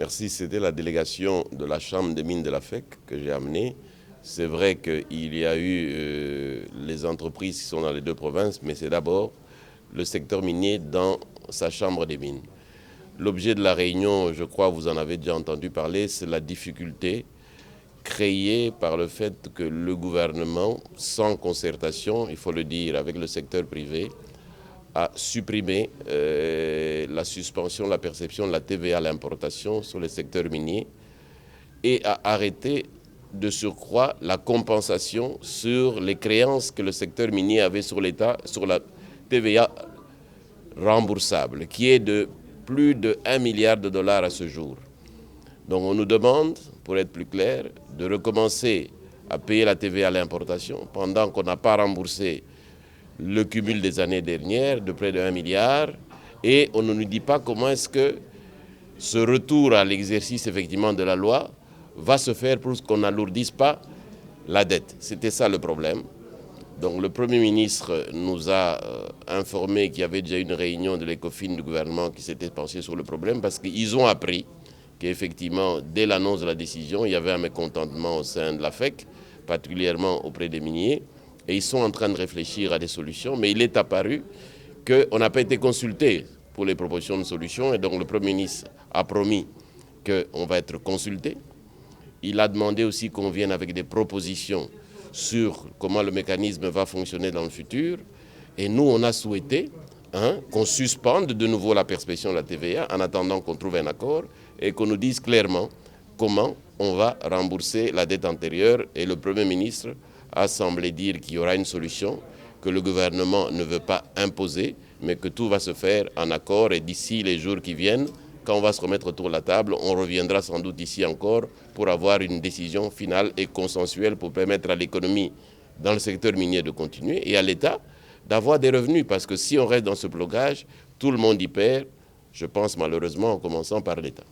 Merci. C'était la délégation de la Chambre des mines de la FEC que j'ai amenée. C'est vrai qu'il y a eu les entreprises qui sont dans les deux provinces, mais c'est d'abord le secteur minier dans sa Chambre des mines. L'objet de la réunion, je crois, vous en avez déjà entendu parler, c'est la difficulté créée par le fait que le gouvernement, sans concertation, il faut le dire, avec le secteur privé, a supprimé la suspension de la perception de la TVA à l'importation sur le secteur minier et a arrêté de surcroît la compensation sur les créances que le secteur minier avait sur l'État, sur la TVA remboursable, qui est de plus de 1 milliard de dollars à ce jour. Donc on nous demande, pour être plus clair, de recommencer à payer la TVA à l'importation pendant qu'on n'a pas remboursé le cumul des années dernières de près de 1 milliard, et on ne nous dit pas comment est-ce que ce retour à l'exercice effectivement de la loi va se faire pour qu'on n'alourdisse pas la dette. C'était ça le problème. Donc le Premier ministre nous a informé qu'il y avait déjà une réunion de l'ECOFIN du gouvernement qui s'était penchée sur le problème parce qu'ils ont appris qu'effectivement, dès l'annonce de la décision, il y avait un mécontentement au sein de la FEC, particulièrement auprès des miniers, et ils sont en train de réfléchir à des solutions, mais il est apparu qu'on n'a pas été consulté pour les propositions de solutions, et donc le Premier ministre a promis qu'on va être consulté. Il a demandé aussi qu'on vienne avec des propositions sur comment le mécanisme va fonctionner dans le futur, et nous, on a souhaité qu'on suspende de nouveau la perception de la TVA en attendant qu'on trouve un accord et qu'on nous dise clairement comment on va rembourser la dette antérieure. Et le Premier ministre a semblé dire qu'il y aura une solution, que le gouvernement ne veut pas imposer, mais que tout va se faire en accord. Et d'ici les jours qui viennent, quand on va se remettre autour de la table, on reviendra sans doute ici encore pour avoir une décision finale et consensuelle pour permettre à l'économie dans le secteur minier de continuer et à l'État d'avoir des revenus. Parce que si on reste dans ce blocage, tout le monde y perd, je pense malheureusement en commençant par l'État.